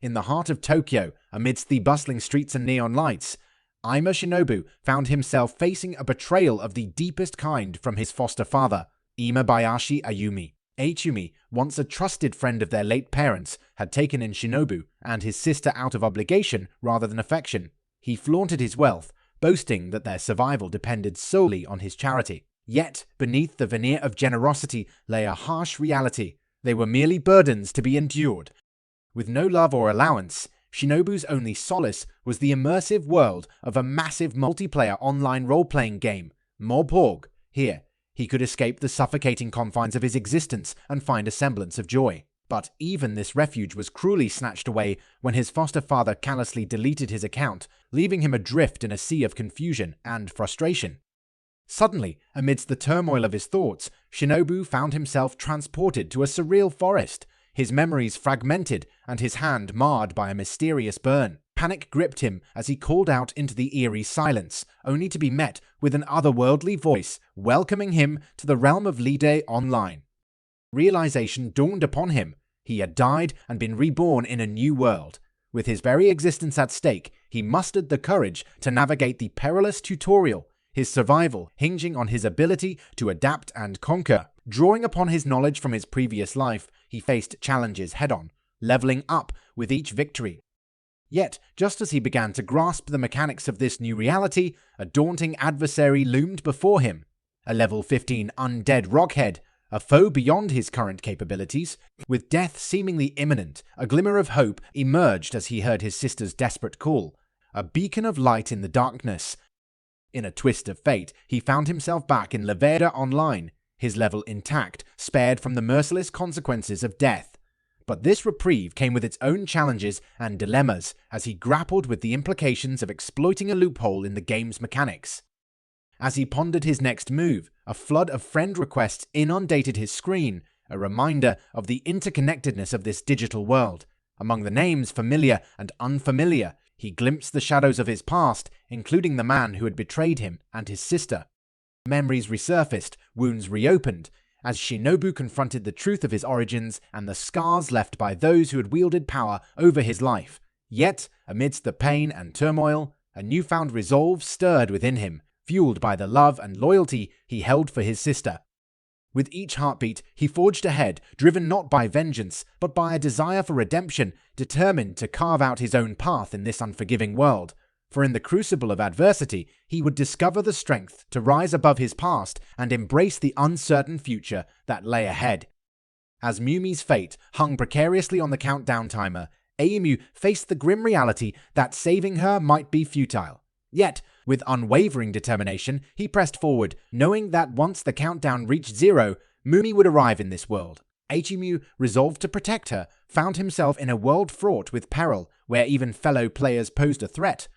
In the heart of Tokyo, amidst the bustling streets and neon lights, Shinobu found himself facing a betrayal of the deepest kind from his foster father, Imabayashi Ayumi. Ayumi, once a trusted friend of their late parents, had taken in Shinobu and his sister out of obligation rather than affection. He flaunted his wealth, boasting that their survival depended solely on his charity. Yet, beneath the veneer of generosity lay a harsh reality. They were merely burdens to be endured. With no love or allowance, Shinobu's only solace was the immersive world of a massive multiplayer online role-playing game, Morporg. Here, he could escape the suffocating confines of his existence and find a semblance of joy. But even this refuge was cruelly snatched away when his foster father callously deleted his account, leaving him adrift in a sea of confusion and frustration. Suddenly, amidst the turmoil of his thoughts, Shinobu found himself transported to a surreal forest, his memories fragmented and his hand marred by a mysterious burn. Panic gripped him as he called out into the eerie silence, only to be met with an otherworldly voice welcoming him to the realm of Lide Online. Realization dawned upon him. He had died and been reborn in a new world. With his very existence at stake, he mustered the courage to navigate the perilous tutorial, his survival hinging on his ability to adapt and conquer. Drawing upon his knowledge from his previous life, he faced challenges head-on, leveling up with each victory. Yet, just as he began to grasp the mechanics of this new reality, a daunting adversary loomed before him. A level 15 undead rockhead, a foe beyond his current capabilities. With death seemingly imminent, a glimmer of hope emerged as he heard his sister's desperate call, a beacon of light in the darkness. In a twist of fate, he found himself back in Lide Online, his level intact, spared from the merciless consequences of death. But this reprieve came with its own challenges and dilemmas as he grappled with the implications of exploiting a loophole in the game's mechanics. As he pondered his next move, a flood of friend requests inundated his screen, a reminder of the interconnectedness of this digital world. Among the names familiar and unfamiliar, he glimpsed the shadows of his past, including the man who had betrayed him and his sister. Memories resurfaced, wounds reopened, as Shinobu confronted the truth of his origins and the scars left by those who had wielded power over his life. Yet, amidst the pain and turmoil, a newfound resolve stirred within him, fueled by the love and loyalty he held for his sister. With each heartbeat, he forged ahead, driven not by vengeance, but by a desire for redemption, determined to carve out his own path in this unforgiving world. For in the crucible of adversity, he would discover the strength to rise above his past and embrace the uncertain future that lay ahead. As Mumi's fate hung precariously on the countdown timer, Ayumi faced the grim reality that saving her might be futile. Yet, with unwavering determination, he pressed forward, knowing that once the countdown reached 0, Mumi would arrive in this world. Ayumi, resolved to protect her, found himself in a world fraught with peril, where even fellow players posed a threat.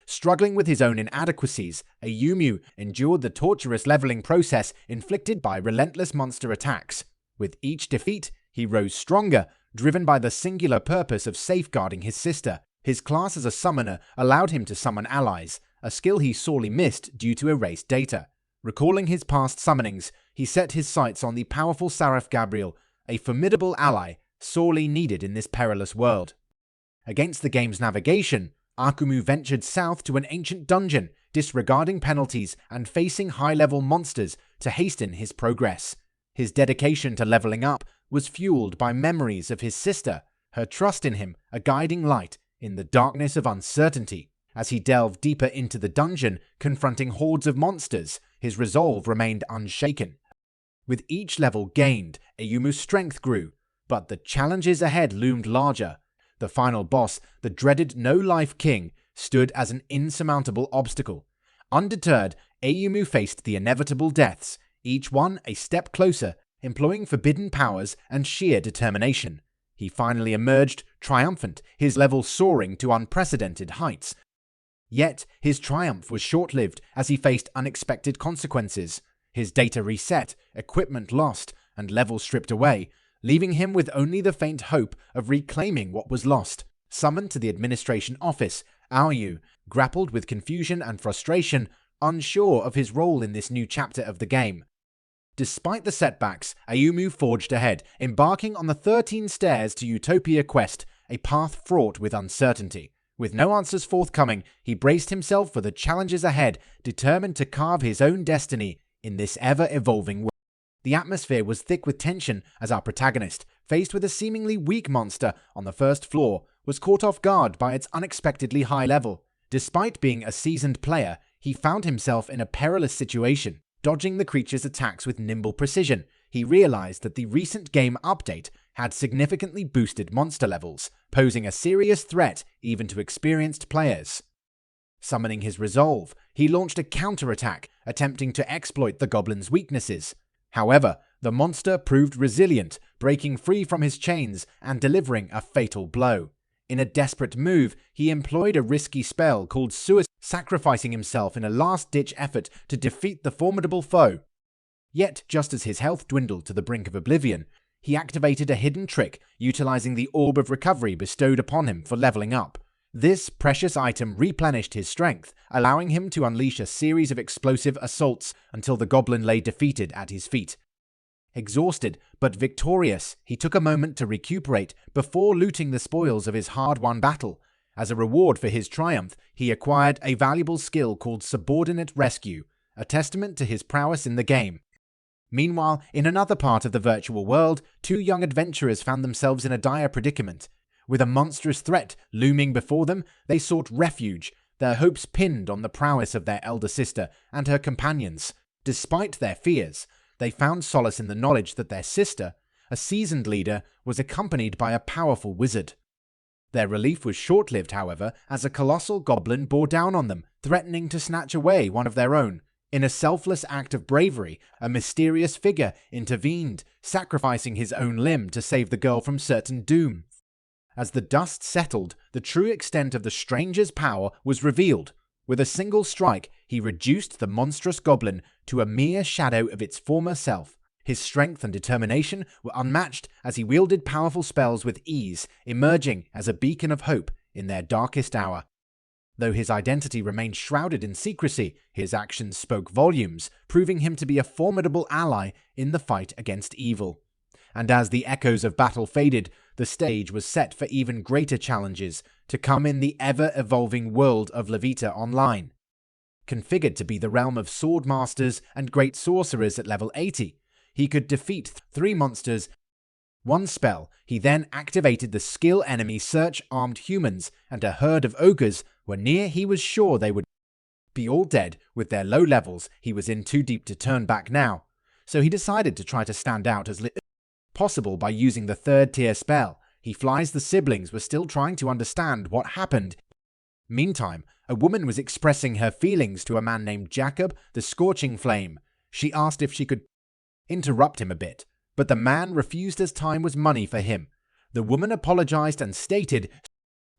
Struggling with his own inadequacies, Ayumi endured the torturous leveling process inflicted by relentless monster attacks. With each defeat, he rose stronger, driven by the singular purpose of safeguarding his sister. His class as a summoner allowed him to summon allies, a skill he sorely missed due to erased data. Recalling his past summonings, he set his sights on the powerful Seraph Gabriel, a formidable ally sorely needed in this perilous world. Against the game's navigation, Akumu ventured south to an ancient dungeon, disregarding penalties and facing high-level monsters to hasten his progress. His dedication to leveling up was fueled by memories of his sister, her trust in him a guiding light in the darkness of uncertainty. As he delved deeper into the dungeon, confronting hordes of monsters, his resolve remained unshaken. With each level gained, Ayumu's strength grew, but the challenges ahead loomed larger. The final boss, the dreaded No-Life King, stood as an insurmountable obstacle. Undeterred, Ayumu faced the inevitable deaths, each one a step closer, employing forbidden powers and sheer determination. He finally emerged triumphant, his level soaring to unprecedented heights. Yet, his triumph was short-lived as he faced unexpected consequences. His data reset, equipment lost, and levels stripped away, leaving him with only the faint hope of reclaiming what was lost. Summoned to the administration office, Aoyu grappled with confusion and frustration, unsure of his role in this new chapter of the game. Despite the setbacks, Ayumu forged ahead, embarking on the 13 Stairs to Utopia quest, a path fraught with uncertainty. With no answers forthcoming, he braced himself for the challenges ahead, determined to carve his own destiny in this ever-evolving world. The atmosphere was thick with tension as our protagonist, faced with a seemingly weak monster on the first floor, was caught off guard by its unexpectedly high level. Despite being a seasoned player, he found himself in a perilous situation. Dodging the creature's attacks with nimble precision, he realized that the recent game update had significantly boosted monster levels, posing a serious threat even to experienced players. Summoning his resolve, he launched a counterattack, attempting to exploit the goblin's weaknesses. However, the monster proved resilient, breaking free from his chains and delivering a fatal blow. In a desperate move, he employed a risky spell called suicide, sacrificing himself in a last-ditch effort to defeat the formidable foe. Yet, just as his health dwindled to the brink of oblivion, he activated a hidden trick, utilizing the orb of recovery bestowed upon him for leveling up. This precious item replenished his strength, allowing him to unleash a series of explosive assaults until the goblin lay defeated at his feet. Exhausted but victorious, he took a moment to recuperate before looting the spoils of his hard-won battle. As a reward for his triumph, he acquired a valuable skill called Subordinate Rescue, a testament to his prowess in the game. Meanwhile, in another part of the virtual world, two young adventurers found themselves in a dire predicament. With a monstrous threat looming before them, they sought refuge, their hopes pinned on the prowess of their elder sister and her companions. Despite their fears, they found solace in the knowledge that their sister, a seasoned leader, was accompanied by a powerful wizard. Their relief was short-lived, however, as a colossal goblin bore down on them, threatening to snatch away one of their own. In a selfless act of bravery, a mysterious figure intervened, sacrificing his own limb to save the girl from certain doom. As the dust settled, the true extent of the stranger's power was revealed. With a single strike, he reduced the monstrous goblin to a mere shadow of its former self. His strength and determination were unmatched as he wielded powerful spells with ease, emerging as a beacon of hope in their darkest hour. Though his identity remained shrouded in secrecy, his actions spoke volumes, proving him to be a formidable ally in the fight against evil. And as the echoes of battle faded, the stage was set for even greater challenges to come in the ever-evolving world of Levita Online. Configured to be the realm of sword masters and great sorcerers at level 80, he could defeat 3 monsters. One spell, he then activated the skill enemy search armed humans, and a herd of ogres were near. He was sure they would be all dead with their low levels. He was in too deep to turn back now, so he decided to try to stand out as possible by using the 3rd tier spell. He flies the siblings were still trying to understand what happened. Meantime, a woman was expressing her feelings to a man named Jacob, the Scorching Flame. She asked if she could interrupt him a bit, but the man refused as time was money for him. The woman apologized and stated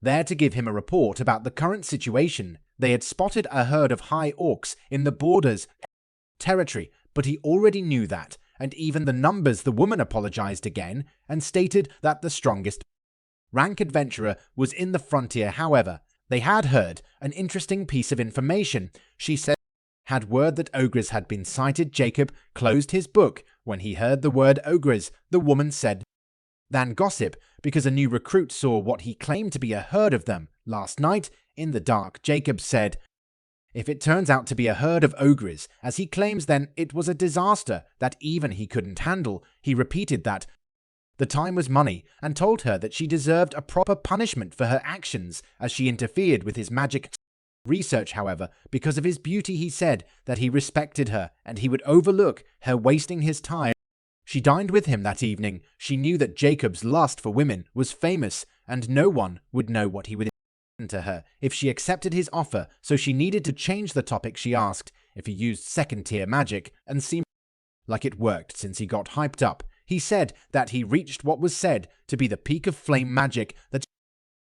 there to give him a report about the current situation. They had spotted a herd of high orcs in the borders territory, but he already knew that, and even the numbers. The woman apologized again and stated that the strongest rank adventurer was in the frontier. However, they had heard an interesting piece of information. She said had word that ogres had been sighted. Jacob closed his book when he heard the word ogres. The woman said than gossip, because a new recruit saw what he claimed to be a herd of them last night in the dark. Jacob said, if it turns out to be a herd of ogres, as he claims, then it was a disaster that even he couldn't handle. He repeated that the time was money and told her that she deserved a proper punishment for her actions as she interfered with his magic research. However, because of his beauty, he said that he respected her and he would overlook her wasting his time. She dined with him that evening. She knew that Jacob's lust for women was famous and no one would know what he would do to her if she accepted his offer, so she needed to change the topic. She asked if he used 2nd tier magic and seemed like it worked since he got hyped up. He said that he reached what was said to be the peak of flame magic that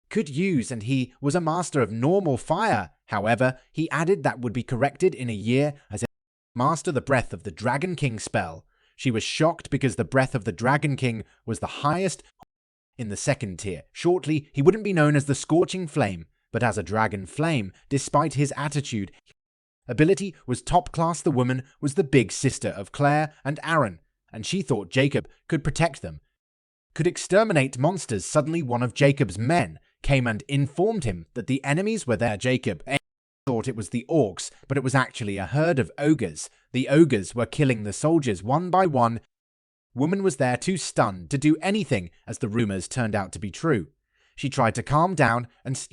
could use, and he was a master of normal fire. However, he added that would be corrected in a year as a master the Breath of the Dragon King spell. She was shocked because the Breath of the Dragon King was the highest in the 2nd tier. Shortly, he wouldn't be known as the Scorching Flame, but as a Dragon Flame. Despite his attitude, ability was top class. The woman was the big sister of Claire and Aaron, and she thought Jacob could protect them. could exterminate monsters. Suddenly one of Jacob's men came and informed him that the enemies were there. Jacob thought it was the orcs, but it was actually a herd of ogres. The ogres were killing the soldiers one by one. Woman was there too stunned to do anything, as the rumors turned out to be true. She tried to calm down and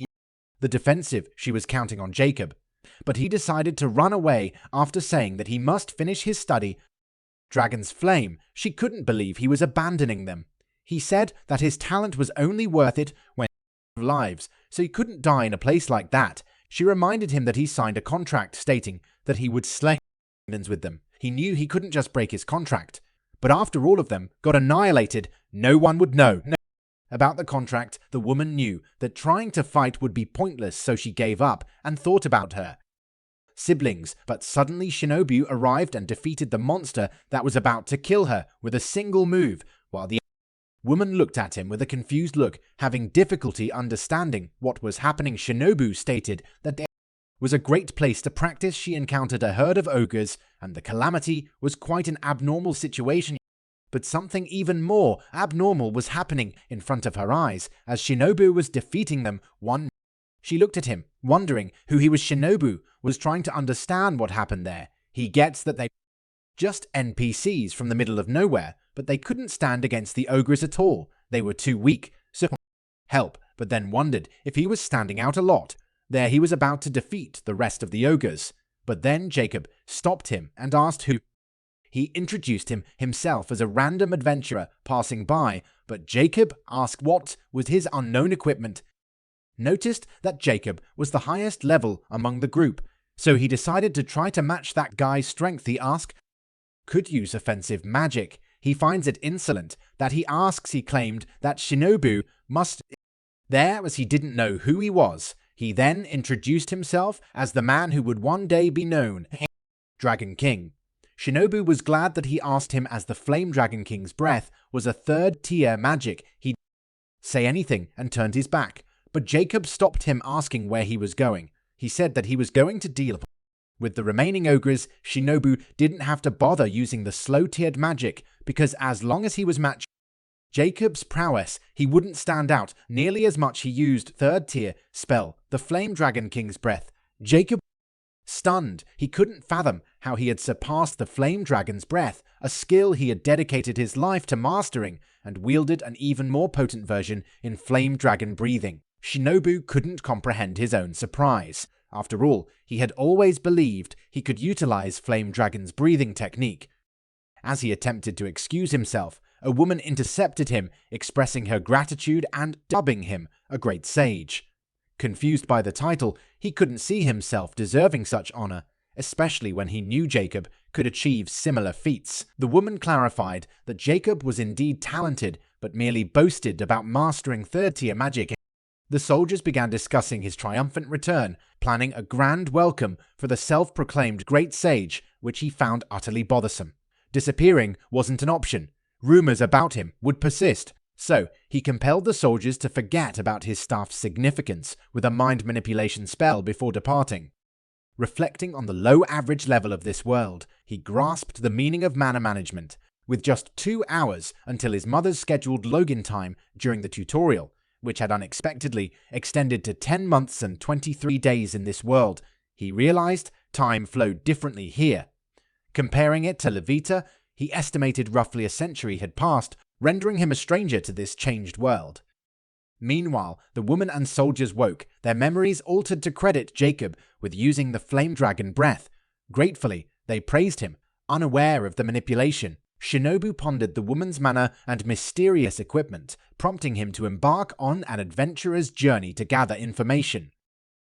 the defensive. She was counting on Jacob, but he decided to run away after saying that he must finish his study. Dragon's flame. She couldn't believe he was abandoning them. He said that his talent was only worth it when lives, so he couldn't die in a place like that. She reminded him that he signed a contract stating that he would slay with them. He knew he couldn't just break his contract, but after all of them got annihilated, no one would know about the contract. The woman knew that trying to fight would be pointless, so she gave up and thought about her siblings. But suddenly Shinobu arrived and defeated the monster that was about to kill her with a single move, while the woman looked at him with a confused look, having difficulty understanding what was happening. Shinobu stated that there was a great place to practice. She encountered a herd of ogres, and the calamity was quite an abnormal situation. But something even more abnormal was happening in front of her eyes as Shinobu was defeating them one. She looked at him, wondering who he was. Shinobu was trying to understand what happened there. He gets that they just NPCs from the middle of nowhere, but they couldn't stand against the ogres at all. They were too weak, so help, but then wondered if he was standing out a lot. There he was about to defeat the rest of the ogres, but then Jacob stopped him and asked who. He introduced himself as a random adventurer passing by, but Jacob asked what was his unknown equipment. Noticed that Jacob was the highest level among the group, so he decided to try to match that guy's strength. He asked could use offensive magic. He finds it insolent that he asks. He claimed that Shinobu must there, as he didn't know who he was. He then introduced himself as the man who would one day be known Dragon King. Shinobu was glad that he asked him, as the Flame Dragon King's breath was a third-tier magic. He didn't say anything and turned his back, but Jacob stopped him, asking where he was going. He said that he was going to deal with the remaining ogres. Shinobu didn't have to bother using the slow-tiered magic, because as long as he was matched Jacob's prowess, he wouldn't stand out nearly as much. He used third-tier spell, the Flame Dragon King's breath. Jacob stunned. He couldn't fathom how he had surpassed the Flame Dragon's breath, a skill he had dedicated his life to mastering, and wielded an even more potent version in Flame Dragon breathing. Shinobu couldn't comprehend his own surprise. After all, he had always believed he could utilize Flame Dragon's breathing technique. As he attempted to excuse himself, a woman intercepted him, expressing her gratitude and dubbing him a great sage. Confused by the title, he couldn't see himself deserving such honor, especially when he knew Jacob could achieve similar feats. The woman clarified that Jacob was indeed talented, but merely boasted about mastering third-tier magic. The soldiers began discussing his triumphant return, planning a grand welcome for the self-proclaimed great sage, which he found utterly bothersome. Disappearing wasn't an option. Rumors about him would persist, so he compelled the soldiers to forget about his staff's significance with a mind manipulation spell before departing. Reflecting on the low average level of this world, he grasped the meaning of mana management. With just 2 hours until his mother's scheduled login time during the tutorial, which had unexpectedly extended to 10 months and 23 days in this world, he realized time flowed differently here. Comparing it to Levita, he estimated roughly a century had passed, rendering him a stranger to this changed world. Meanwhile, the woman and soldiers woke, their memories altered to credit Jacob with using the Flame Dragon breath. Gratefully, they praised him, unaware of the manipulation. Shinobu pondered the woman's manner and mysterious equipment, prompting him to embark on an adventurer's journey to gather information.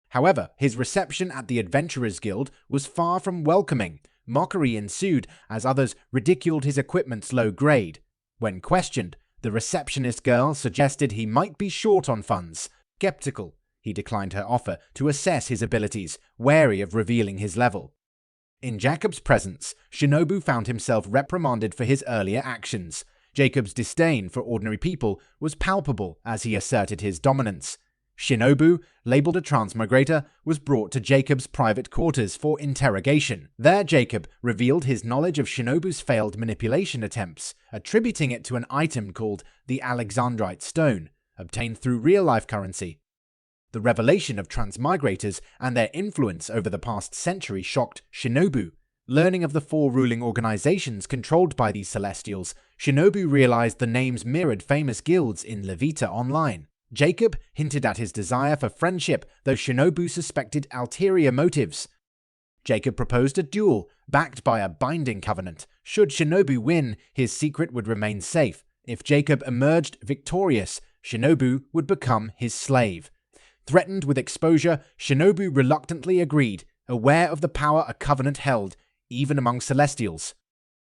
However, his reception at the Adventurers Guild was far from welcoming. Mockery ensued as others ridiculed his equipment's low grade. When questioned, the receptionist girl suggested he might be short on funds. Skeptical, he declined her offer to assess his abilities, wary of revealing his level. In Jacob's presence, Shinobu found himself reprimanded for his earlier actions. Jacob's disdain for ordinary people was palpable as he asserted his dominance. Shinobu, labeled a transmigrator, was brought to Jacob's private quarters for interrogation. There, Jacob revealed his knowledge of Shinobu's failed manipulation attempts, attributing it to an item called the Alexandrite Stone, obtained through real-life currency. The revelation of transmigrators and their influence over the past century shocked Shinobu. Learning of the 4 ruling organizations controlled by these Celestials, Shinobu realized the names mirrored famous guilds in Levita Online. Jacob hinted at his desire for friendship, though Shinobu suspected ulterior motives. Jacob proposed a duel, backed by a binding covenant. Should Shinobu win, his secret would remain safe. If Jacob emerged victorious, Shinobu would become his slave. Threatened with exposure, Shinobu reluctantly agreed, aware of the power a covenant held, even among Celestials.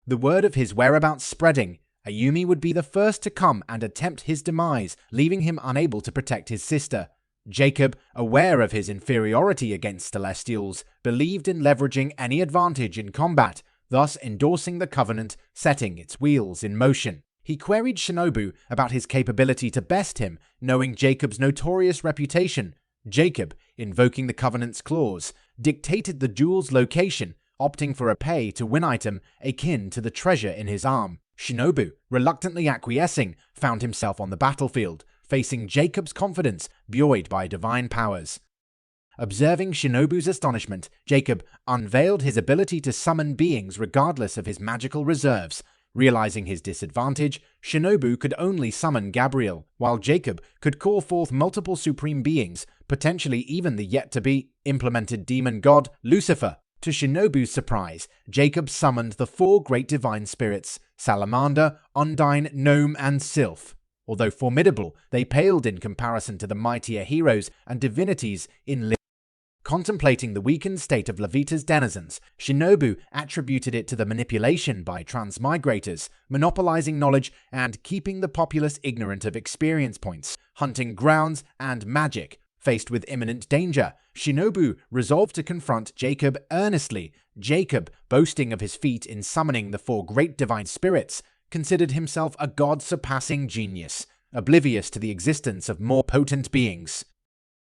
The word of his whereabouts spreading, Ayumi would be the first to come and attempt his demise, leaving him unable to protect his sister. Jacob, aware of his inferiority against Celestials, believed in leveraging any advantage in combat, thus endorsing the covenant, setting its wheels in motion. He queried Shinobu about his capability to best him, knowing Jacob's notorious reputation. Jacob, invoking the covenant's clause, dictated the duel's location, opting for a pay-to-win item akin to the treasure in his arm. Shinobu, reluctantly acquiescing, found himself on the battlefield, facing Jacob's confidence buoyed by divine powers. Observing Shinobu's astonishment, Jacob unveiled his ability to summon beings regardless of his magical reserves. Realizing his disadvantage, Shinobu could only summon Gabriel, while Jacob could call forth multiple supreme beings, potentially even the yet-to-be implemented demon god Lucifer. To Shinobu's surprise, Jacob summoned the 4 great divine spirits, Salamander, Undine, Gnome, and Sylph. Although formidable, they paled in comparison to the mightier heroes and divinities in Levita. Contemplating the weakened state of Levita's denizens, Shinobu attributed it to the manipulation by transmigrators, monopolizing knowledge and keeping the populace ignorant of experience points, hunting grounds, and magic. Faced with imminent danger, Shinobu resolved to confront Jacob earnestly. Jacob, boasting of his feat in summoning the 4 great divine spirits, considered himself a god-surpassing genius, oblivious to the existence of more potent beings.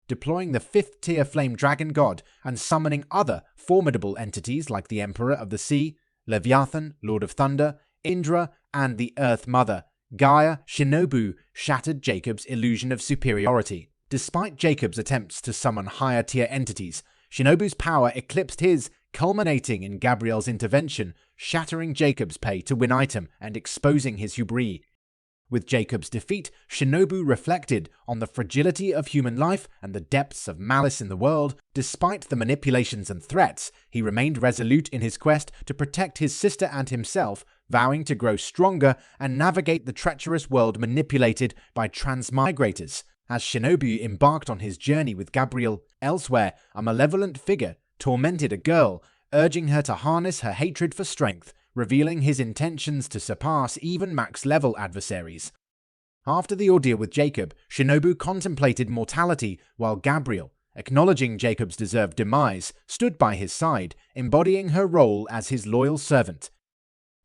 Deploying the 5th-tier flame dragon god and summoning other formidable entities like the Emperor of the Sea, Leviathan, Lord of Thunder, Indra, and the Earth Mother, Gaia, Shinobu shattered Jacob's illusion of superiority. Despite Jacob's attempts to summon higher-tier entities, Shinobu's power eclipsed his, culminating in Gabriel's intervention, shattering Jacob's pay-to-win item and exposing his hubris. With Jacob's defeat, Shinobu reflected on the fragility of human life and the depths of malice in the world. Despite the manipulations and threats, he remained resolute in his quest to protect his sister and himself, vowing to grow stronger and navigate the treacherous world manipulated by transmigrators. As Shinobu embarked on his journey with Gabriel, elsewhere, a malevolent figure tormented a girl, urging her to harness her hatred for strength, revealing his intentions to surpass even max-level adversaries. After the ordeal with Jacob, Shinobu contemplated mortality, while Gabriel, acknowledging Jacob's deserved demise, stood by his side, embodying her role as his loyal servant.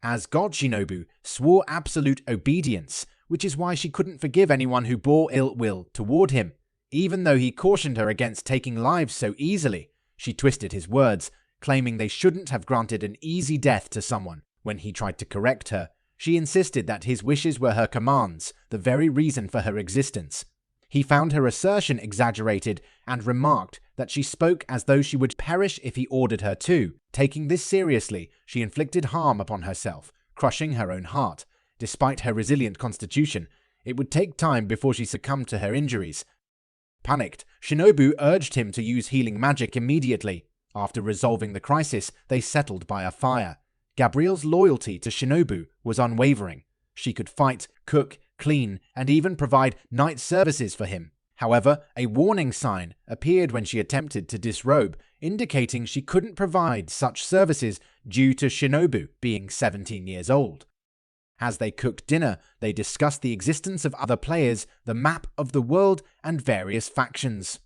As God, Shinobu swore absolute obedience, which is why she couldn't forgive anyone who bore ill will toward him. Even though he cautioned her against taking lives so easily, she twisted his words, claiming they shouldn't have granted an easy death to someone. When he tried to correct her, she insisted that his wishes were her commands, the very reason for her existence. He found her assertion exaggerated and remarked that she spoke as though she would perish if he ordered her to. Taking this seriously, she inflicted harm upon herself, crushing her own heart. Despite her resilient constitution, it would take time before she succumbed to her injuries. Panicked, Shinobu urged him to use healing magic immediately. After resolving the crisis, they settled by a fire. Gabriel's loyalty to Shinobu was unwavering. She could fight, cook, clean, and even provide night services for him. However, a warning sign appeared when she attempted to disrobe, indicating she couldn't provide such services due to Shinobu being 17 years old. As they cooked dinner, they discussed the existence of other players, the map of the world, and various factions.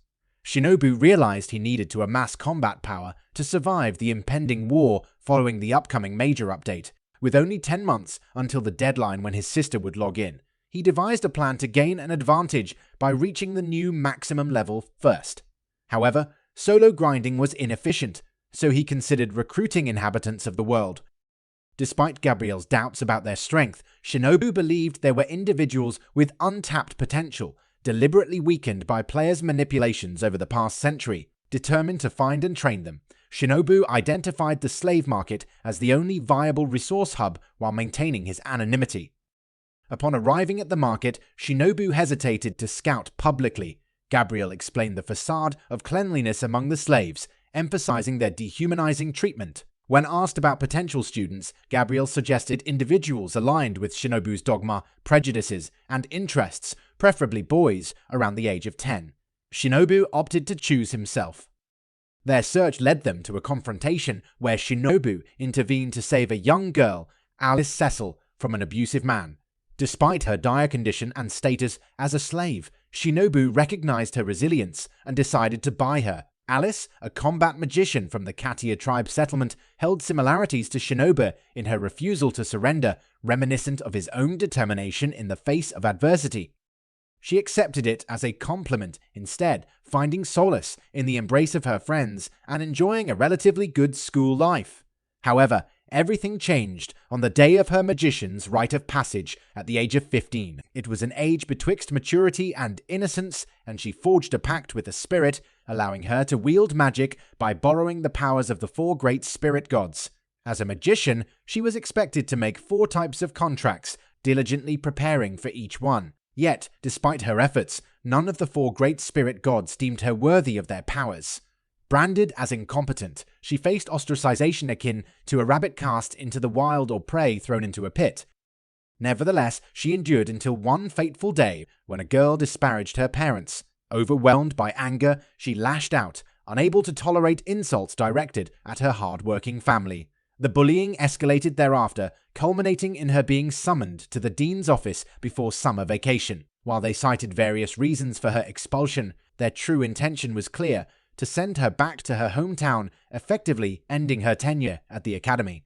Shinobu realized he needed to amass combat power to survive the impending war following the upcoming major update. With only 10 months until the deadline when his sister would log in, he devised a plan to gain an advantage by reaching the new maximum level first. However, solo grinding was inefficient, so he considered recruiting inhabitants of the world. Despite Gabriel's doubts about their strength, Shinobu believed there were individuals with untapped potential, deliberately weakened by players' manipulations over the past century. Determined to find and train them, Shinobu identified the slave market as the only viable resource hub while maintaining his anonymity. Upon arriving at the market, Shinobu hesitated to scout publicly. Gabriel explained the facade of cleanliness among the slaves, emphasizing their dehumanizing treatment. When asked about potential students, Gabriel suggested individuals aligned with Shinobu's dogma, prejudices, and interests, preferably boys around the age of 10. Shinobu opted to choose himself. Their search led them to a confrontation where Shinobu intervened to save a young girl, Alice Cecil, from an abusive man. Despite her dire condition and status as a slave, Shinobu recognized her resilience and decided to buy her. Alice, a combat magician from the Katia tribe settlement, held similarities to Shinobu in her refusal to surrender, reminiscent of his own determination in the face of adversity. She accepted it as a compliment instead, finding solace in the embrace of her friends and enjoying a relatively good school life. However, everything changed on the day of her magician's rite of passage at the age of 15. It was an age betwixt maturity and innocence, and she forged a pact with the spirit, allowing her to wield magic by borrowing the powers of the 4 great spirit gods. As a magician, she was expected to make 4 types of contracts, diligently preparing for each one. Yet, despite her efforts, none of the 4 great spirit gods deemed her worthy of their powers. Branded as incompetent, she faced ostracization akin to a rabbit cast into the wild or prey thrown into a pit. Nevertheless, she endured until one fateful day when a girl disparaged her parents. Overwhelmed by anger, she lashed out, unable to tolerate insults directed at her hard-working family. The bullying escalated thereafter, culminating in her being summoned to the dean's office before summer vacation. While they cited various reasons for her expulsion, their true intention was clear: to send her back to her hometown, effectively ending her tenure at the academy.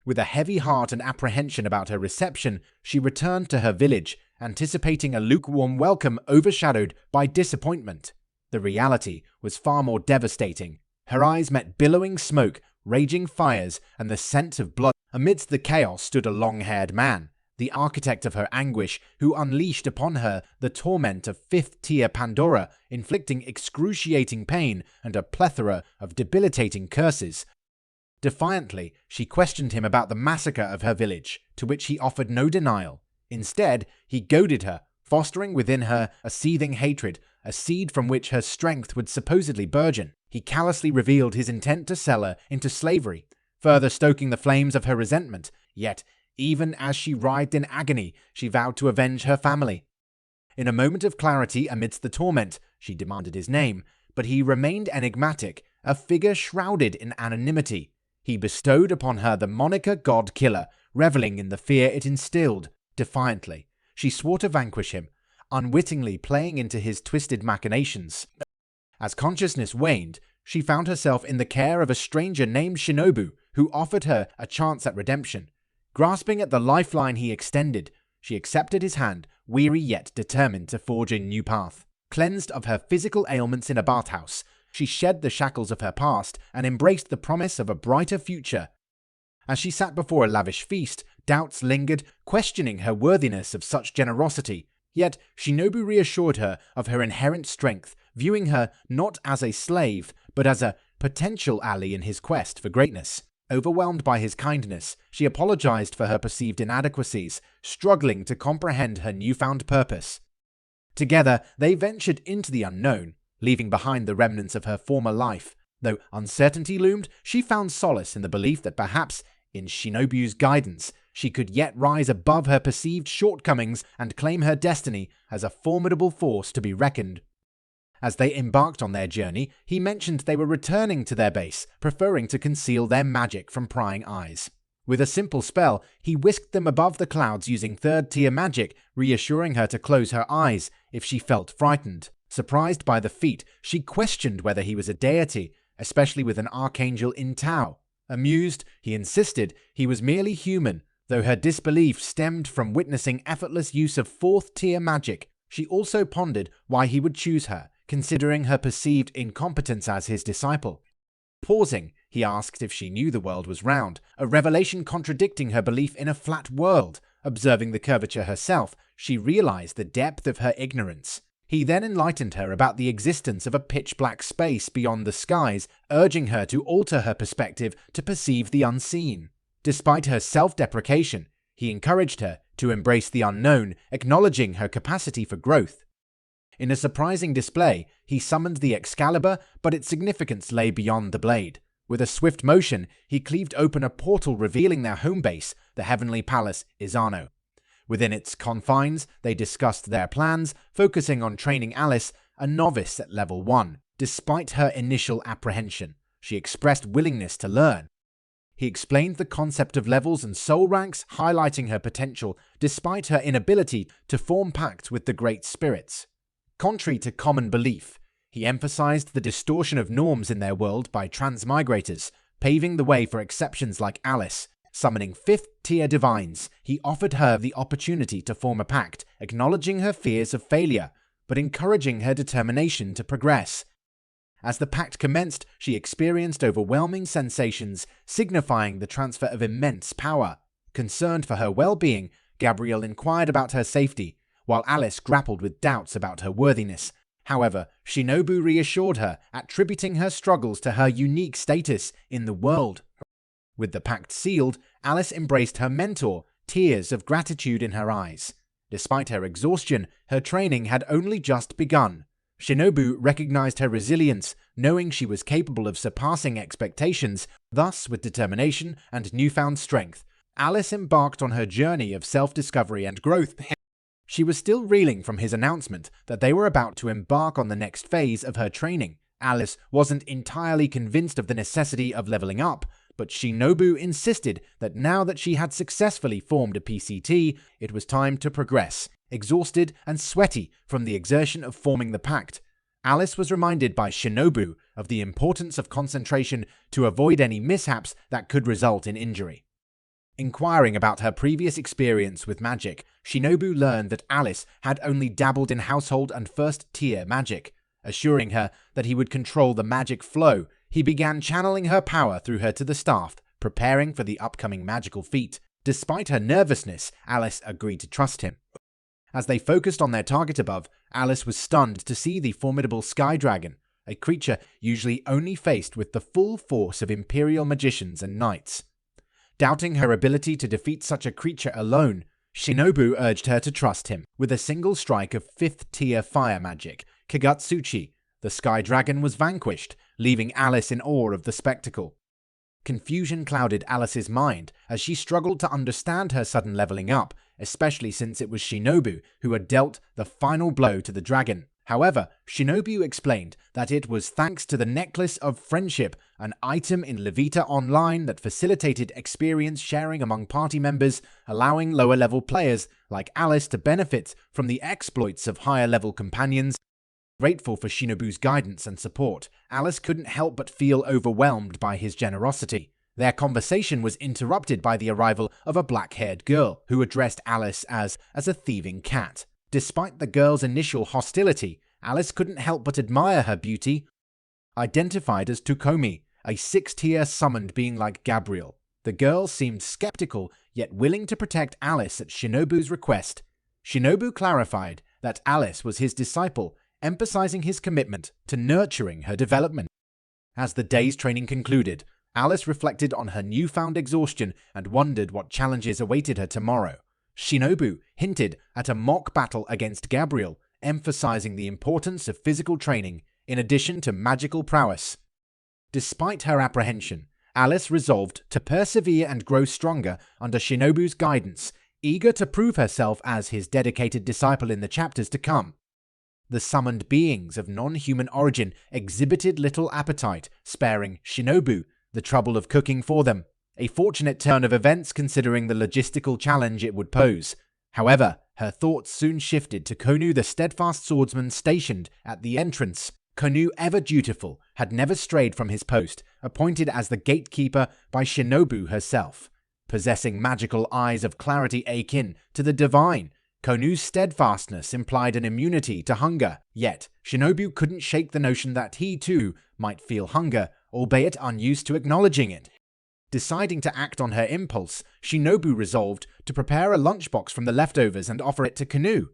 With a heavy heart and apprehension about her reception, she returned to her village, anticipating a lukewarm welcome overshadowed by disappointment. The reality was far more devastating. Her eyes met billowing smoke, raging fires, and the scent of blood. Amidst the chaos stood a long-haired man, the architect of her anguish, who unleashed upon her the torment of 5th-tier Pandora, inflicting excruciating pain and a plethora of debilitating curses. Defiantly, she questioned him about the massacre of her village, to which he offered no denial. Instead, he goaded her, fostering within her a seething hatred, a seed from which her strength would supposedly burgeon. He callously revealed his intent to sell her into slavery, further stoking the flames of her resentment. Yet, even as she writhed in agony, she vowed to avenge her family. In a moment of clarity amidst the torment, she demanded his name, but he remained enigmatic, a figure shrouded in anonymity. He bestowed upon her the moniker God Killer, reveling in the fear it instilled. Defiantly, she swore to vanquish him, unwittingly playing into his twisted machinations. As consciousness waned, she found herself in the care of a stranger named Shinobu, who offered her a chance at redemption. Grasping at the lifeline he extended, she accepted his hand, weary yet determined to forge a new path. Cleansed of her physical ailments in a bathhouse, she shed the shackles of her past and embraced the promise of a brighter future. As she sat before a lavish feast, doubts lingered, questioning her worthiness of such generosity. Yet Shinobu reassured her of her inherent strength, viewing her not as a slave, but as a potential ally in his quest for greatness. Overwhelmed by his kindness, she apologized for her perceived inadequacies, struggling to comprehend her newfound purpose. Together, they ventured into the unknown, leaving behind the remnants of her former life. Though uncertainty loomed, she found solace in the belief that perhaps, in Shinobu's guidance, she could yet rise above her perceived shortcomings and claim her destiny as a formidable force to be reckoned. As they embarked on their journey, he mentioned they were returning to their base, preferring to conceal their magic from prying eyes. With a simple spell, he whisked them above the clouds using 3rd-tier magic, reassuring her to close her eyes if she felt frightened. Surprised by the feat, she questioned whether he was a deity, especially with an archangel in tow. Amused, he insisted he was merely human, Though her disbelief stemmed from witnessing effortless use of fourth-tier magic, she also pondered why he would choose her, considering her perceived incompetence as his disciple. Pausing, he asked if she knew the world was round, a revelation contradicting her belief in a flat world. Observing the curvature herself, she realized the depth of her ignorance. He then enlightened her about the existence of a pitch-black space beyond the skies, urging her to alter her perspective to perceive the unseen. Despite her self-deprecation, he encouraged her to embrace the unknown, acknowledging her capacity for growth. In a surprising display, he summoned the Excalibur, but its significance lay beyond the blade. With a swift motion, he cleaved open a portal revealing their home base, the Heavenly Palace Izano. Within its confines, they discussed their plans, focusing on training Alice, a novice at level 1. Despite her initial apprehension, she expressed willingness to learn. He explained the concept of levels and soul ranks, highlighting her potential despite her inability to form pacts with the Great Spirits. Contrary to common belief, he emphasized the distortion of norms in their world by transmigrators, paving the way for exceptions like Alice. Summoning fifth-tier divines, he offered her the opportunity to form a pact, acknowledging her fears of failure, but encouraging her determination to progress. As the pact commenced, she experienced overwhelming sensations, signifying the transfer of immense power. Concerned for her well-being, Gabrielle inquired about her safety, while Alice grappled with doubts about her worthiness. However, Shinobu reassured her, attributing her struggles to her unique status in the world. With the pact sealed, Alice embraced her mentor, tears of gratitude in her eyes. Despite her exhaustion, her training had only just begun. Shinobu recognized her resilience, knowing she was capable of surpassing expectations. Thus, with determination and newfound strength, Alice embarked on her journey of self-discovery and growth. She was still reeling from his announcement that they were about to embark on the next phase of her training. Alice wasn't entirely convinced of the necessity of leveling up, but Shinobu insisted that now that she had successfully formed a PCT, it was time to progress. Exhausted and sweaty from the exertion of forming the pact, Alice was reminded by Shinobu of the importance of concentration to avoid any mishaps that could result in injury. Inquiring about her previous experience with magic, Shinobu learned that Alice had only dabbled in household and first-tier magic. Assuring her that he would control the magic flow, he began channeling her power through her to the staff, preparing for the upcoming magical feat. Despite her nervousness, Alice agreed to trust him. As they focused on their target above, Alice was stunned to see the formidable Sky Dragon, a creature usually only faced with the full force of Imperial magicians and knights. Doubting her ability to defeat such a creature alone, Shinobu urged her to trust him. With a single strike of 5th-tier fire magic, Kagatsuchi, the Sky Dragon was vanquished, leaving Alice in awe of the spectacle. Confusion clouded Alice's mind as she struggled to understand her sudden leveling up, especially since it was Shinobu who had dealt the final blow to the dragon. However, Shinobu explained that it was thanks to the Necklace of Friendship, an item in Levita Online that facilitated experience sharing among party members, allowing lower-level players like Alice to benefit from the exploits of higher-level companions. Grateful for Shinobu's guidance and support, Alice couldn't help but feel overwhelmed by his generosity. Their conversation was interrupted by the arrival of a black-haired girl who addressed Alice as a thieving cat. Despite the girl's initial hostility, Alice couldn't help but admire her beauty. Identified as Tukomi, a 6th-tier summoned being like Gabrielle, the girl seemed skeptical yet willing to protect Alice at Shinobu's request. Shinobu clarified that Alice was his disciple, emphasizing his commitment to nurturing her development. As the day's training concluded, Alice reflected on her newfound exhaustion and wondered what challenges awaited her tomorrow. Shinobu hinted at a mock battle against Gabrielle, emphasizing the importance of physical training in addition to magical prowess. Despite her apprehension, Alice resolved to persevere and grow stronger under Shinobu's guidance, eager to prove herself as his dedicated disciple in the chapters to come. The summoned beings of non-human origin exhibited little appetite, sparing Shinobu the trouble of cooking for them, a fortunate turn of events considering the logistical challenge it would pose. However, her thoughts soon shifted to Konu, the steadfast swordsman stationed at the entrance. Konu, ever dutiful, had never strayed from his post, appointed as the gatekeeper by Shinobu herself. possessing magical eyes of clarity akin to the divine. Konu's steadfastness implied an immunity to hunger, yet Shinobu couldn't shake the notion that he too might feel hunger, albeit unused to acknowledging it. Deciding to act on her impulse, Shinobu resolved to prepare a lunchbox from the leftovers and offer it to Konu.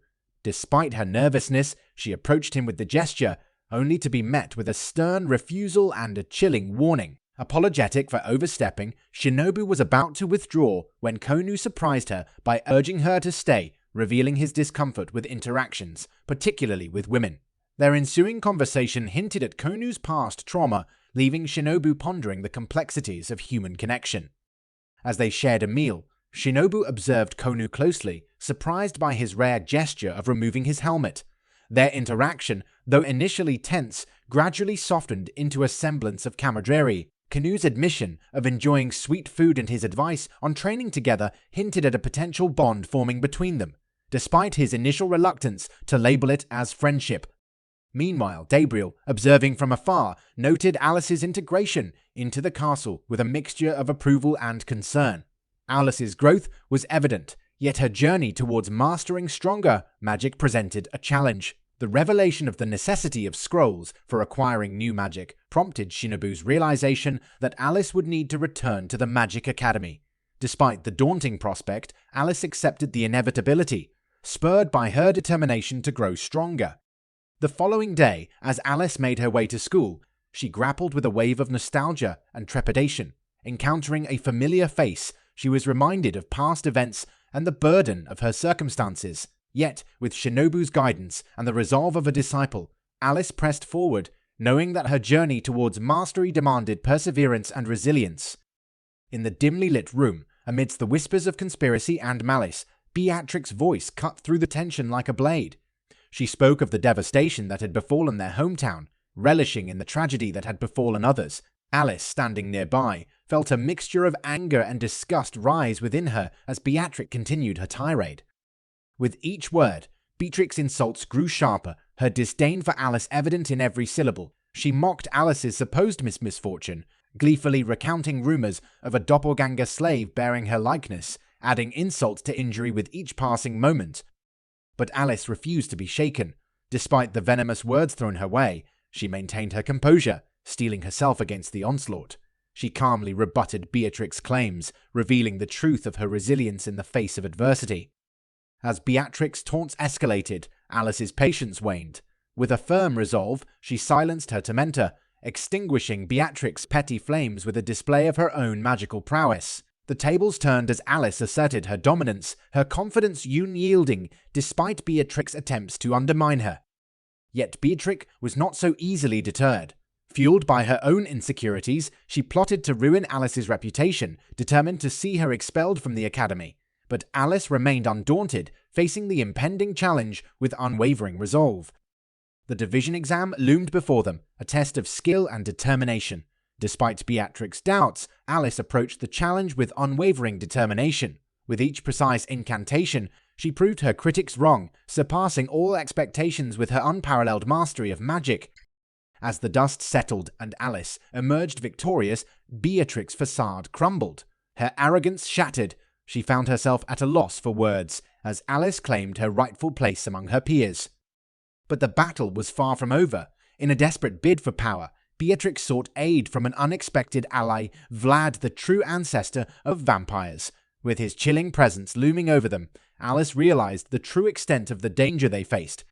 Despite her nervousness, she approached him with the gesture, only to be met with a stern refusal and a chilling warning. Apologetic for overstepping, Shinobu was about to withdraw when Konu surprised her by urging her to stay, revealing his discomfort with interactions, particularly with women. Their ensuing conversation hinted at Konu's past trauma, leaving Shinobu pondering the complexities of human connection. As they shared a meal, Shinobu observed Konu closely, surprised by his rare gesture of removing his helmet. Their interaction, though initially tense, gradually softened into a semblance of camaraderie. Konu's admission of enjoying sweet food and his advice on training together hinted at a potential bond forming between them, despite his initial reluctance to label it as friendship. Meanwhile, Gabriel, observing from afar, noted Alice's integration into the castle with a mixture of approval and concern. Alice's growth was evident, yet her journey towards mastering stronger magic presented a challenge. The revelation of the necessity of scrolls for acquiring new magic prompted Shinobu's realization that Alice would need to return to the Magic Academy. Despite the daunting prospect, Alice accepted the inevitability, spurred by her determination to grow stronger. The following day, as Alice made her way to school, she grappled with a wave of nostalgia and trepidation. Encountering a familiar face, she was reminded of past events and the burden of her circumstances. Yet, with Shinobu's guidance and the resolve of a disciple, Alice pressed forward, knowing that her journey towards mastery demanded perseverance and resilience. In the dimly lit room, amidst the whispers of conspiracy and malice, Beatrix's voice cut through the tension like a blade. She spoke of the devastation that had befallen their hometown, relishing in the tragedy that had befallen others. Alice, standing nearby, felt a mixture of anger and disgust rise within her as Beatrix continued her tirade. With each word, Beatrix's insults grew sharper, her disdain for Alice evident in every syllable. She mocked Alice's supposed misfortune, gleefully recounting rumors of a doppelganger slave bearing her likeness, adding insult to injury with each passing moment. But Alice refused to be shaken. Despite the venomous words thrown her way, she maintained her composure, steeling herself against the onslaught. She calmly rebutted Beatrix's claims, revealing the truth of her resilience in the face of adversity. As Beatrix's taunts escalated, Alice's patience waned. With a firm resolve, she silenced her tormentor, extinguishing Beatrix's petty flames with a display of her own magical prowess. The tables turned as Alice asserted her dominance, her confidence unyielding despite Beatrix's attempts to undermine her. Yet Beatrix was not so easily deterred. Fueled by her own insecurities, she plotted to ruin Alice's reputation, determined to see her expelled from the academy. But Alice remained undaunted, facing the impending challenge with unwavering resolve. The division exam loomed before them, a test of skill and determination. Despite Beatrix's doubts, Alice approached the challenge with unwavering determination. With each precise incantation, she proved her critics wrong, surpassing all expectations with her unparalleled mastery of magic. As the dust settled and Alice emerged victorious, Beatrix's facade crumbled. Her arrogance shattered. She found herself at a loss for words, as Alice claimed her rightful place among her peers. But the battle was far from over. In a desperate bid for power, Beatrix sought aid from an unexpected ally, Vlad, the true ancestor of vampires. With his chilling presence looming over them, Alice realized the true extent of the danger they faced.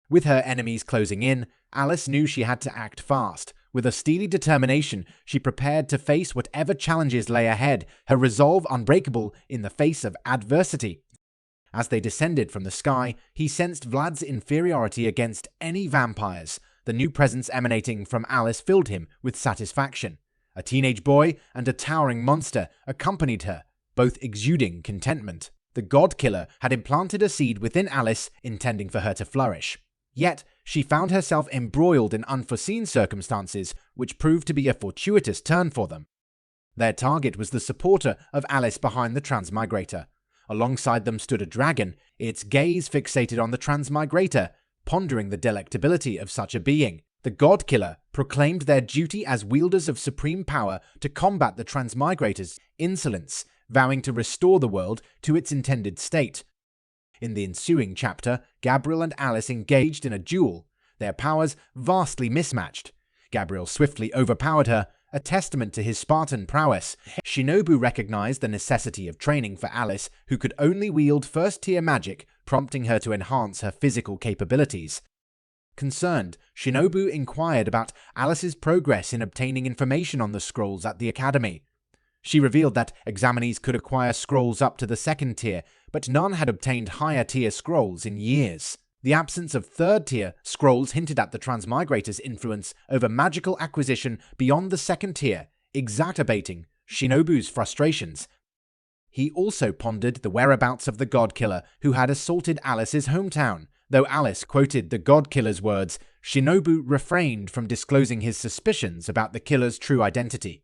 With her enemies closing in, Alice knew she had to act fast. With a steely determination, she prepared to face whatever challenges lay ahead, her resolve unbreakable in the face of adversity. As they descended from the sky, he sensed Vlad's inferiority against any vampires. The new presence emanating from Alice filled him with satisfaction. A teenage boy and a towering monster accompanied her, both exuding contentment. The God-Killer had implanted a seed within Alice, intending for her to flourish. Yet, she found herself embroiled in unforeseen circumstances, which proved to be a fortuitous turn for them. Their target was the supporter of Alice behind the transmigrator. Alongside them stood a dragon, its gaze fixated on the transmigrator, pondering the delectability of such a being. The God-Killer proclaimed their duty as wielders of supreme power to combat the transmigrator's insolence, vowing to restore the world to its intended state. In the ensuing chapter, Gabriel and Alice engaged in a duel, their powers vastly mismatched. Gabriel swiftly overpowered her, a testament to his Spartan prowess. Shinobu recognized the necessity of training for Alice, who could only wield first-tier magic, prompting her to enhance her physical capabilities. Concerned, Shinobu inquired about Alice's progress in obtaining information on the scrolls at the academy. She revealed that examinees could acquire scrolls up to the second tier, but none had obtained higher-tier scrolls in years. The absence of third-tier scrolls hinted at the Transmigrator's influence over magical acquisition beyond the second tier, exacerbating Shinobu's frustrations. He also pondered the whereabouts of the God-Killer who had assaulted Alice's hometown. Though Alice quoted the God-Killer's words, Shinobu refrained from disclosing his suspicions about the killer's true identity.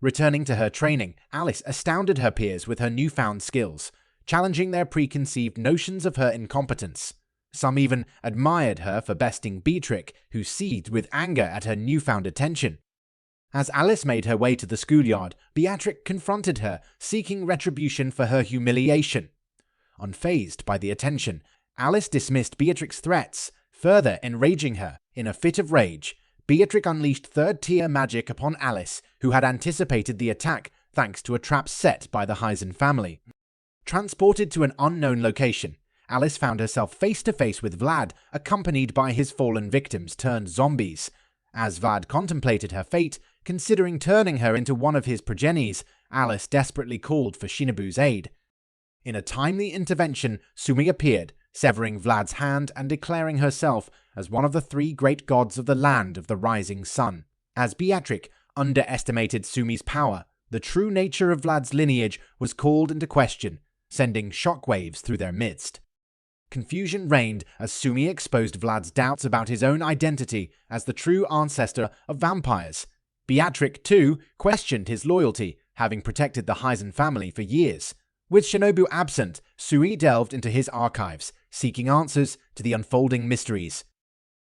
Returning to her training, Alice astounded her peers with her newfound skills, challenging their preconceived notions of her incompetence. Some even admired her for besting Beatrix, who seethed with anger at her newfound attention. As Alice made her way to the schoolyard, Beatrix confronted her, seeking retribution for her humiliation. Unfazed by the attention, Alice dismissed Beatrix's threats, further enraging her. In a fit of rage, Beatrix unleashed third-tier magic upon Alice, who had anticipated the attack thanks to a trap set by the Heisen family. Transported to an unknown location, Alice found herself face-to-face with Vlad, accompanied by his fallen victims turned zombies. As Vlad contemplated her fate, considering turning her into one of his progenies, Alice desperately called for Shinobu's aid. In a timely intervention, Sumi appeared, severing Vlad's hand and declaring herself as one of the three great gods of the land of the rising sun. As Beatrix underestimated Sumi's power, the true nature of Vlad's lineage was called into question, sending shockwaves through their midst. Confusion reigned as Sumi exposed Vlad's doubts about his own identity as the true ancestor of vampires. Beatrix, too, questioned his loyalty, having protected the Heisen family for years. With Shinobu absent, Sui delved into his archives, seeking answers to the unfolding mysteries.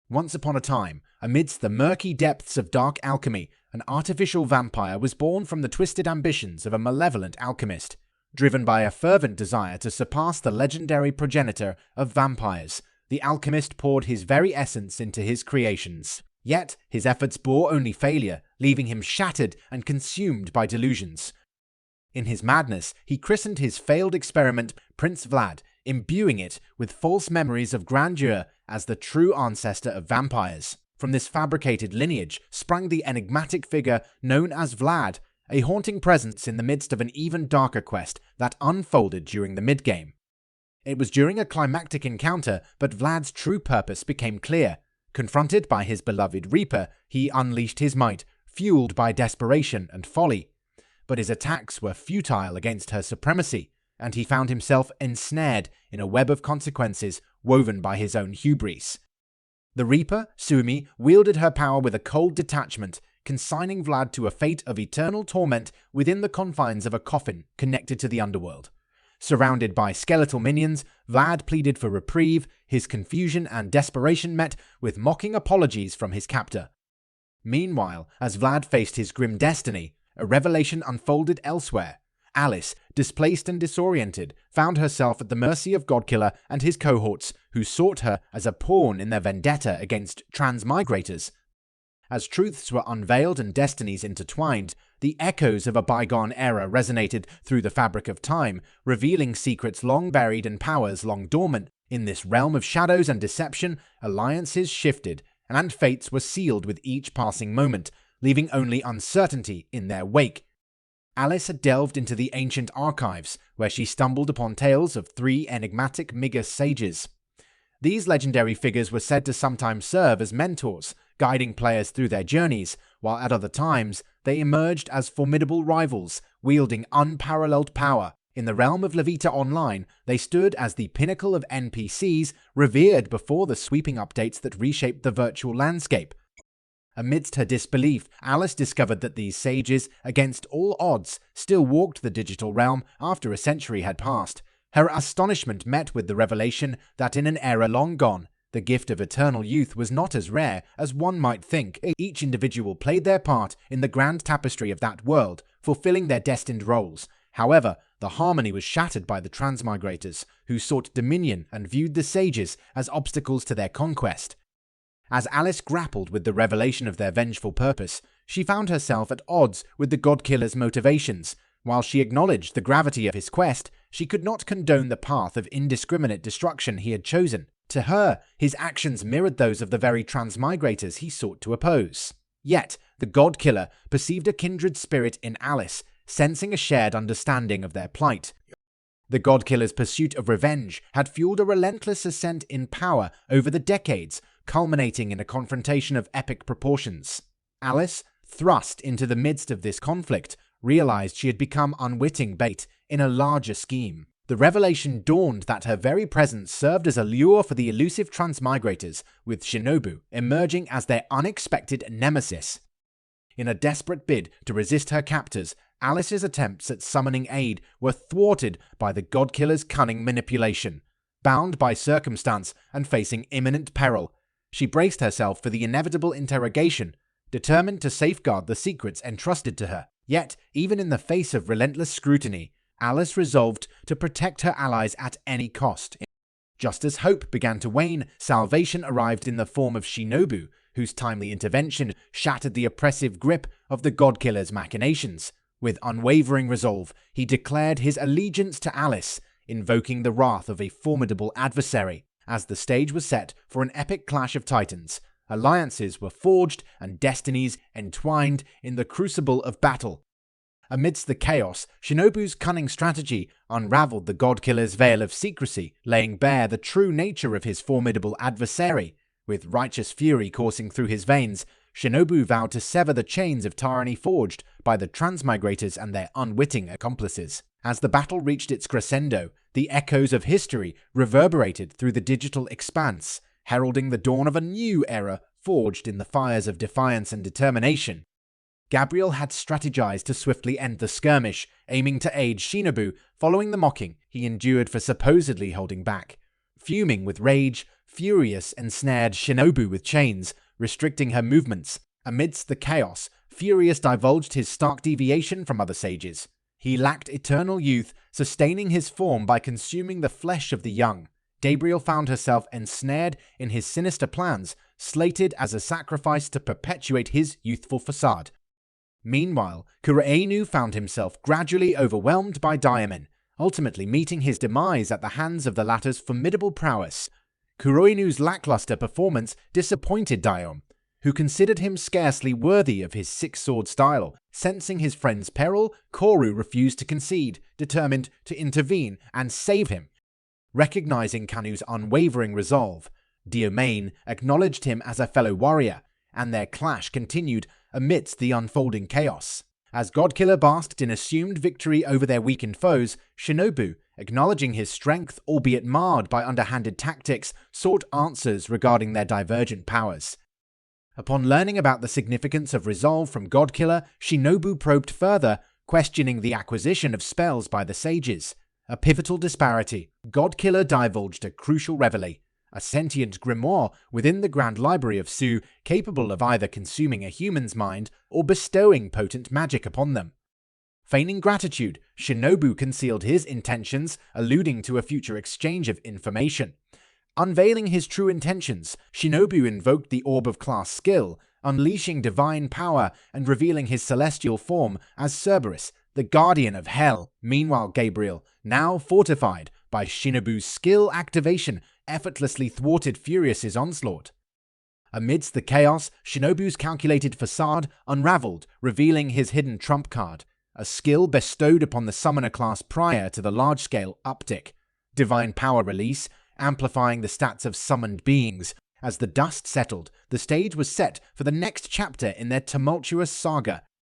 Once upon a time, amidst the murky depths of dark alchemy, an artificial vampire was born from the twisted ambitions of a malevolent alchemist. Driven by a fervent desire to surpass the legendary progenitor of vampires, the alchemist poured his very essence into his creations. Yet, his efforts bore only failure, leaving him shattered and consumed by delusions. In his madness, he christened his failed experiment Prince Vlad, imbuing it with false memories of grandeur as the true ancestor of vampires. From this fabricated lineage sprang the enigmatic figure known as Vlad, a haunting presence in the midst of an even darker quest that unfolded during the mid-game. It was during a climactic encounter that Vlad's true purpose became clear. Confronted by his beloved Reaper, he unleashed his might, fueled by desperation and folly. But his attacks were futile against her supremacy, and he found himself ensnared in a web of consequences woven by his own hubris. The Reaper, Sumi, wielded her power with a cold detachment, consigning Vlad to a fate of eternal torment within the confines of a coffin connected to the underworld. Surrounded by skeletal minions, Vlad pleaded for reprieve, his confusion and desperation met with mocking apologies from his captor. Meanwhile, as Vlad faced his grim destiny, a revelation unfolded elsewhere. Alice, displaced and disoriented, found herself at the mercy of Godkiller and his cohorts, who sought her as a pawn in their vendetta against transmigrators. As truths were unveiled and destinies intertwined, the echoes of a bygone era resonated through the fabric of time, revealing secrets long buried and powers long dormant. In this realm of shadows and deception, alliances shifted, and fates were sealed with each passing moment, leaving only uncertainty in their wake. Alice had delved into the ancient archives, where she stumbled upon tales of three enigmatic Miga sages. These legendary figures were said to sometimes serve as mentors, guiding players through their journeys, while at other times they emerged as formidable rivals, wielding unparalleled power. In the realm of Levita Online, they stood as the pinnacle of NPCs, revered before the sweeping updates that reshaped the virtual landscape. Amidst her disbelief, Alice discovered that these sages, against all odds, still walked the digital realm after a century had passed. Her astonishment met with the revelation that in an era long gone, the gift of eternal youth was not as rare as one might think. Each individual played their part in the grand tapestry of that world, fulfilling their destined roles, However, the harmony was shattered by the transmigrators, who sought dominion and viewed the sages as obstacles to their conquest. As Alice grappled with the revelation of their vengeful purpose, she found herself at odds with the God-killer's motivations. While she acknowledged the gravity of his quest, she could not condone the path of indiscriminate destruction he had chosen. To her, his actions mirrored those of the very transmigrators he sought to oppose. Yet, the God-killer perceived a kindred spirit in Alice, sensing a shared understanding of their plight. The God-killer's pursuit of revenge had fueled a relentless ascent in power over the decades, culminating in a confrontation of epic proportions. Alice, thrust into the midst of this conflict, realized she had become unwitting bait in a larger scheme. The revelation dawned that her very presence served as a lure for the elusive transmigrators, with Shinobu emerging as their unexpected nemesis. In a desperate bid to resist her captors, Alice's attempts at summoning aid were thwarted by the God-killer's cunning manipulation. Bound by circumstance and facing imminent peril, she braced herself for the inevitable interrogation, determined to safeguard the secrets entrusted to her. Yet, even in the face of relentless scrutiny, Alice resolved to protect her allies at any cost. Just as hope began to wane, salvation arrived in the form of Shinobu, whose timely intervention shattered the oppressive grip of the God-killer's machinations. With unwavering resolve, he declared his allegiance to Alice, invoking the wrath of a formidable adversary. As the stage was set for an epic clash of titans, alliances were forged and destinies entwined in the crucible of battle. Amidst the chaos, Shinobu's cunning strategy unraveled the God-killer's veil of secrecy, laying bare the true nature of his formidable adversary. With righteous fury coursing through his veins, Shinobu vowed to sever the chains of tyranny forged by the transmigrators and their unwitting accomplices. As the battle reached its crescendo, the echoes of history reverberated through the digital expanse, heralding the dawn of a new era forged in the fires of defiance and determination. Gabriel had strategized to swiftly end the skirmish, aiming to aid Shinobu following the mocking he endured for supposedly holding back. Fuming with rage, Furious ensnared Shinobu with chains, restricting her movements. Amidst the chaos, Furious divulged his stark deviation from other sages. He lacked eternal youth, sustaining his form by consuming the flesh of the young. Gabriel found herself ensnared in his sinister plans, slated as a sacrifice to perpetuate his youthful facade. Meanwhile, Kureinu found himself gradually overwhelmed by Diamond, ultimately meeting his demise at the hands of the latter's formidable prowess. Kureinu's lackluster performance disappointed Diom, who considered him scarcely worthy of his six-sword style. Sensing his friend's peril, Koru refused to concede, determined to intervene and save him. Recognizing Kanu's unwavering resolve, Diomaine acknowledged him as a fellow warrior, and their clash continued amidst the unfolding chaos. As Godkiller basked in assumed victory over their weakened foes, Shinobu, acknowledging his strength albeit marred by underhanded tactics, sought answers regarding their divergent powers. Upon learning about the significance of resolve from Godkiller, Shinobu probed further, questioning the acquisition of spells by the sages. A pivotal disparity. Godkiller divulged a crucial reveille, a sentient grimoire within the Grand Library of Su, capable of either consuming a human's mind or bestowing potent magic upon them. Feigning gratitude, Shinobu concealed his intentions, alluding to a future exchange of information. Unveiling his true intentions, Shinobu invoked the Orb of Class skill, unleashing divine power and revealing his celestial form as Cerberus, the Guardian of Hell. Meanwhile, Gabriel, now fortified by Shinobu's skill activation, effortlessly thwarted Furious's onslaught. Amidst the chaos, Shinobu's calculated facade unraveled, revealing his hidden trump card, a skill bestowed upon the summoner class prior to the large-scale uptick. Divine power release, amplifying the stats of summoned beings. As the dust settled, the stage was set for the next chapter in their tumultuous saga.